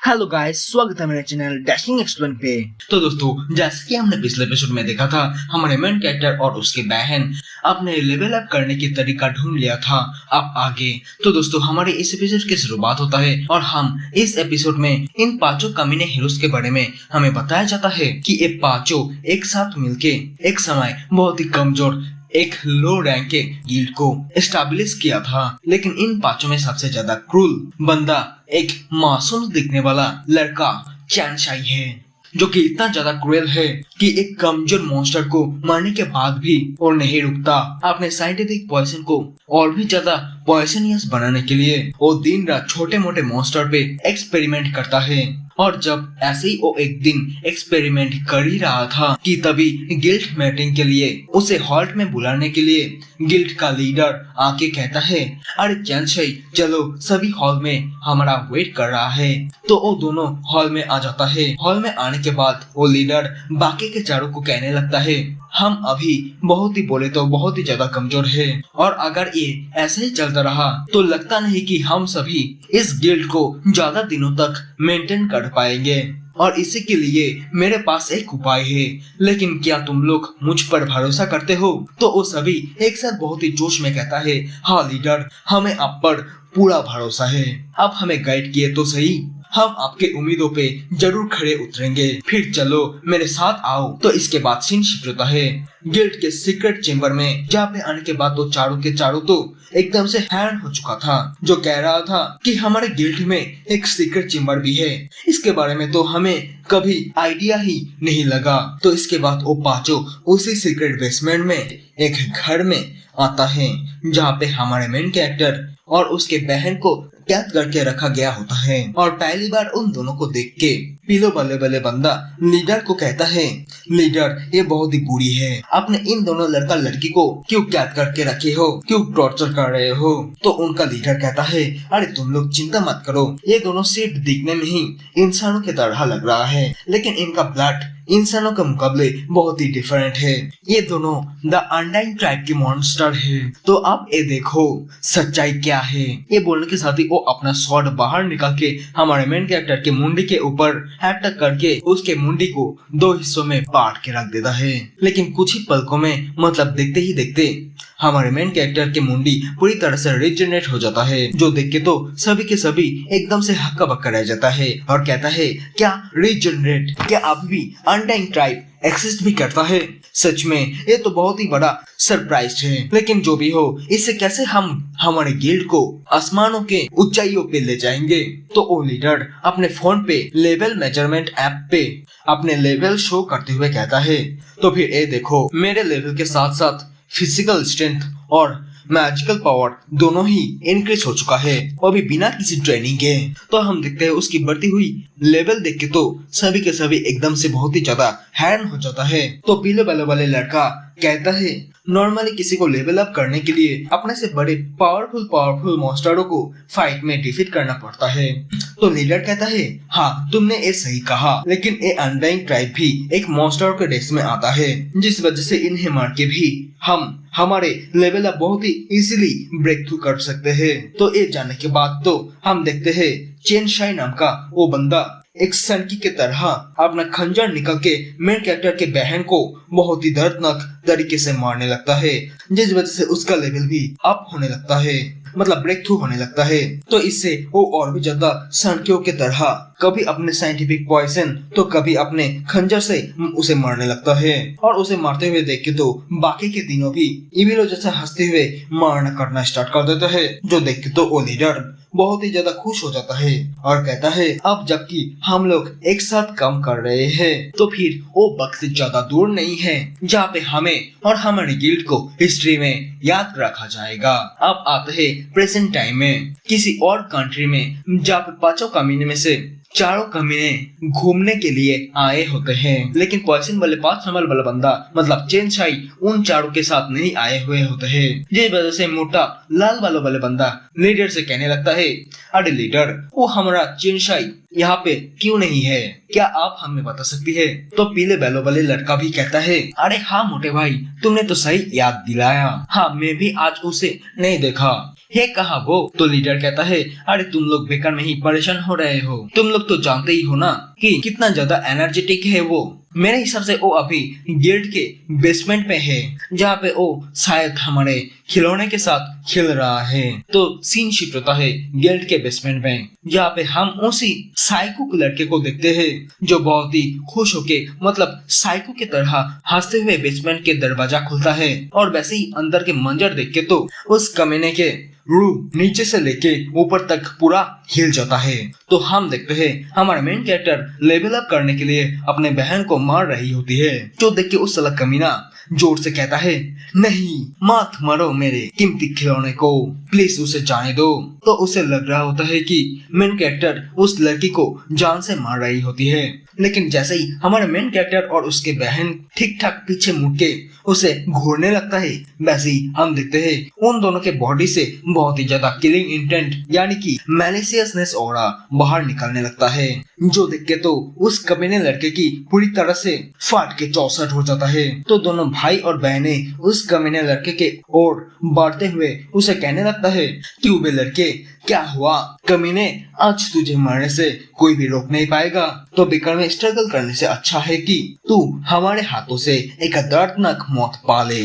Hello guys, स्वागत है मेरे चैनल डैशिंग एक्सप्लेन पे। तो दोस्तों, जैसे कि हमने पिछले एपिसोड में देखा था, हमारे मेन कैरेक्टर और उसकी बहन अपने लेवल अप करने की तरीका ढूंढ लिया था। अब आगे तो दोस्तों हमारे इस एपिसोड की शुरुआत होता है और हम इस एपिसोड में इन पांचों कमीने हीरोज के बारे में हमें बताया जाता है कि ये पांचों एक साथ मिलके एक समय बहुत ही कमजोर एक लो रैंक के गिल्ड को एस्टैब्लिश किया था। लेकिन इन पांचों में सबसे ज्यादा क्रूल बंदा एक मासूम दिखने वाला लड़का चैन शाई है, जो कि इतना ज्यादा क्रूएल है कि एक कमजोर मॉन्स्टर को मारने के बाद भी और नहीं रुकता। अपने साइंटिफिक पॉइजन को और भी ज्यादा पॉइजनियस बनाने के लिए वो दिन रात छोटे मोटे मॉन्स्टर पे एक्सपेरिमेंट करता है। और जब ऐसे ही वो एक दिन एक्सपेरिमेंट कर ही रहा था कि तभी गिल्ड मीटिंग के लिए उसे हॉल्ट में बुलाने के लिए गिल्ड का लीडर आके कहता है, अरे चैनशाई चलो, सभी हॉल में हमारा वेट कर रहा है। तो वो दोनों हॉल में आ जाता है। हॉल में आने के बाद वो लीडर बाकी के चारों को कहने लगता है, हम अभी बहुत ही बोले तो बहुत ही ज्यादा कमजोर है और अगर ये ऐसे ही चलता रहा तो लगता नहीं कि हम सभी इस गिल्ड को ज्यादा दिनों तक मेंटेन कर पाएंगे। और इसी के लिए मेरे पास एक उपाय है, लेकिन क्या तुम लोग मुझ पर भरोसा करते हो? तो वो सभी एक साथ बहुत ही जोश में कहता है, हाँ लीडर, हमें आप पर पूरा भरोसा है। अब हमें गाइड किए तो सही, हम आपके उम्मीदों पे जरूर खड़े उतरेंगे। फिर चलो मेरे साथ आओ। तो इसके बाद सीन शिफ्ट होता है गिल्ड के सीक्रेट चेम्बर में, जहाँ पे आने के बाद तो चारों के चारों तो एकदम से हैरान हो चुका था, जो कह रहा था कि हमारे गिल्ड में एक सीक्रेट चेम्बर भी है। इसके बारे में तो हमें कभी आइडिया ही नहीं लगा। तो इसके बाद वो पांचों उसी सीक्रेट बेसमेंट में एक घर में आता है, जहाँ पे हमारे मेन कैरेक्टर और उसके बहन को कैद करके रखा गया होता है। और पहली बार उन दोनों को देख के पीलो बल्ले बल्ले बंदा लीडर को कहता है, लीडर ये बहुत ही बुरी है, आपने इन दोनों लड़का लड़की को क्यों कैद करके रखे हो, क्यों टॉर्चर कर रहे हो? तो उनका लीडर कहता है, अरे तुम लोग चिंता मत करो, ये दोनों सिर्फ दिखने में ही इंसानों की तरह लग रहा है, लेकिन इनका ब्लड इंसानों के मुकाबले बहुत ही डिफरेंट है। ये दोनों द अनडाइंग ट्राइब के मॉन्स्टर है। तो आप ये देखो सच्चाई क्या है। ये बोलने के साथ ही वो अपना स्वॉर्ड बाहर निकाल के हमारे मेन कैरेक्टर के मुंडी के ऊपर अटैक करके उसके मुंडी को दो हिस्सों में बांट के रख देता है। लेकिन कुछ ही पलकों में, मतलब देखते ही देखते, हमारे मेन कैरेक्टर के मुंडी पूरी तरह से रिजनरेट हो जाता है, जो देख के तो सभी के सभी एकदम से हक्का बक्का रह जाता है और कहता है, क्या रिजनरेट? क्या अभी भी अनडाइंग ट्राइब एक्सिस्ट भी करता है? सच में ये तो बहुत ही बड़ा सरप्राइज है। लेकिन जो भी हो, इससे कैसे हम हमारे गिल्ड को आसमानों के ऊंचाइयों पे ले जाएंगे? तो वो लीडर अपने फोन पे लेवल मेजरमेंट ऐप पे अपने लेवल शो करते हुए कहता है, तो फिर ये देखो, मेरे लेवल के साथ साथ फिजिकल स्ट्रेंथ और मैजिकल पावर दोनों ही इंक्रीज हो चुका है, वो भी बिना किसी ट्रेनिंग के। तो हम देखते हैं उसकी बढ़ती हुई लेवल देख के तो सभी के सभी एकदम से बहुत ही ज्यादा हैरान हो जाता है। तो पीले बालों वाले लड़का कहता है, नॉर्मली किसी को लेवल अप करने के लिए अपने से बड़े पावरफुल मॉन्स्टरों को फाइट में डिफीट करना पड़ता है। तो लीडर कहता है, हाँ तुमने ये सही कहा, लेकिन ये अनडाइंग ट्राइब भी एक मॉन्स्टर के रेस में आता है, जिस वजह से इन्हें मार के भी हम हमारे लेवल अप बहुत ही इजीली ब्रेक थ्रू कर सकते हैं। तो ये जानने के बाद तो हम देखते हैं चेन शाई नाम का वो बंदा एक सनकी के तरह अपना खंजर निकल के मेन कैरेक्टर के बहन को बहुत ही दर्दनाक तरीके से मारने लगता है, जिस वजह से उसका लेवल भी अप होने लगता है, मतलब ब्रेक थ्रू होने लगता है। तो इससे वो और भी ज्यादा सनकियों के तरह कभी अपने साइंटिफिक पॉइजन तो कभी अपने खंजर से उसे मारने लगता है। और उसे मारते हुए देख के तो बाकी के तीनों भी इविलो जैसा हंसते हुए मारना करना स्टार्ट कर देता है, जो देख के तो वो लीडर बहुत ही ज्यादा खुश हो जाता है और कहता है, अब जबकि हम लोग एक साथ काम कर रहे हैं तो फिर वो वक्त से ज्यादा दूर नहीं है जहाँ पे हमें और हमारे गिल्ड को हिस्ट्री में याद रखा जाएगा। अब आते हैं प्रेजेंट टाइम में, किसी और कंट्री में, जहाँ पे पांचों कमीने में से चारों कमीने घूमने के लिए आए होते हैं, लेकिन पॉइजन वाले 5 नंबर वाला बंदा मतलब चेन शाई उन चारों के साथ नहीं आए हुए होते हैं। जिस वजह से मोटा लाल बालों वाले बंदा लीडर से कहने लगता है, अरे लीडर, वो हमारा चेन शाई यहाँ पे क्यों नहीं है, क्या आप हमें बता सकती है? तो पीले बालों वाले लड़का भी कहता है, अरे हाँ मोटे भाई, तुमने तो सही याद दिलाया, हाँ मैं भी आज उसे नहीं देखा। हे कहा वो? तो लीडर कहता है, अरे तुम लोग बेकार में ही परेशान हो रहे हो, तुम लोग लोग तो जानते ही हो ना कि कितना ज्यादा एनर्जेटिक है वो। मेरे हिसाब से वो अभी गिल्ड के बेसमेंट पे है, जहाँ पे वो शायद हमारे खिलौने के साथ खेल रहा है। तो सीन शिफ्ट होता है गिल्ड के बेसमेंट में, जहाँ पे हम उसी साइको लड़के को देखते हैं जो बहुत ही खुश होके मतलब साइको की तरह हंसते हुए बेसमेंट के दरवाजा खुलता है। और वैसे ही अंदर के मंजर देख के तो उस कमीने के रूम नीचे से लेके ऊपर तक पूरा हिल जाता है। तो हम देखते हैं हमारा मेन कैरेक्टर लेवल अप करने के लिए अपने बहन को मार रही होती है, जो देख के उस साला कमीना जोर से कहता है, नहीं मत मारो मेरे कीमती खिलौने को, प्लीज उसे जाने दो। तो उसे लग रहा होता है कि मेन कैरेक्टर उस लड़की को जान से मार रही होती है, लेकिन जैसे ही हमारे मेन कैरेक्टर और उसके बहन ठीक ठाक पीछे मुड़ के उसे घूरने लगता है, वैसे ही हम देखते हैं उन दोनों के बॉडी से बहुत ही ज्यादा किलिंग इंटेंट यानी कि मैलिशियसनेस ऑरा बाहर निकलने लगता है, जो देख के तो उस कमीने लड़के की पूरी तरह से फाट के चौसठ हो जाता है। तो दोनों भाई और बहने उस कमीने लड़के के ओर बढ़ते हुए उसे कहने लगता है कि वे लड़के क्या हुआ कमीने, आज तुझे मरने से कोई भी रोक नहीं पाएगा, तो बेकार में स्ट्रगल करने से अच्छा है कि तू हमारे हाथों से एक दर्दनाक मौत पा ले।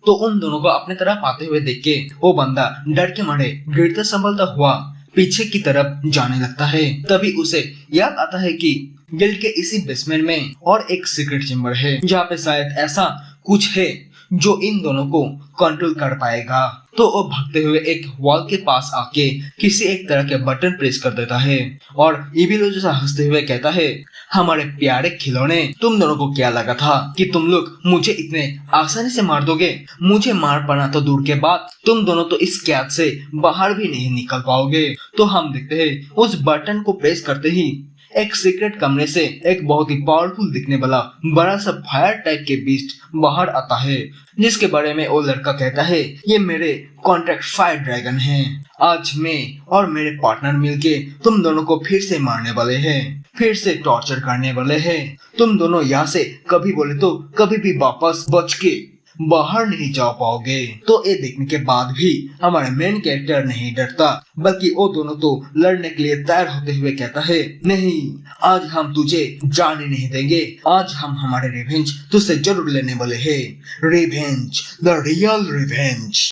तो उन दोनों को अपने तरफ आते हुए देख के वो बंदा डर के मारे गिरता संभलता हुआ पीछे की तरफ जाने लगता है। तभी उसे याद आता है कि गिल्ड के इसी बेसमेंट में और एक सीक्रेट चेम्बर है, जहाँ पे शायद ऐसा कुछ है जो इन दोनों को कंट्रोल कर पाएगा। तो वो भागते हुए एक वॉल के पास आके किसी एक तरह के बटन प्रेस कर देता है और इविलो जैसा हंसते हुए कहता है, हमारे प्यारे खिलौने, तुम दोनों को क्या लगा था कि तुम लोग मुझे इतने आसानी से मार दोगे? मुझे मार पाना तो दूर के बाद तुम दोनों तो इस कैद से बाहर भी नहीं निकल पाओगे। तो हम देखते हैं उस बटन को प्रेस करते ही एक सीक्रेट कमरे से एक बहुत ही पावरफुल दिखने वाला बड़ा सा फायर टाइप के बीस्ट बाहर आता है, जिसके बारे में वो लड़का कहता है, ये मेरे कॉन्ट्रैक्ट फायर ड्रैगन हैं। आज मैं और मेरे पार्टनर मिलके तुम दोनों को फिर से मारने वाले हैं, फिर से टॉर्चर करने वाले हैं। तुम दोनों यहाँ से कभी बोले तो कभी भी वापस बच के बाहर नहीं जा पाओगे। तो ये देखने के बाद भी हमारा मेन कैरेक्टर नहीं डरता, बल्कि वो दोनों तो लड़ने के लिए तैयार होते हुए कहता है, नहीं आज हम तुझे जाने नहीं देंगे, आज हम हमारे रिवेंज तुझसे जरूर लेने वाले हैं, रिवेंज, द रियल रिवेंज।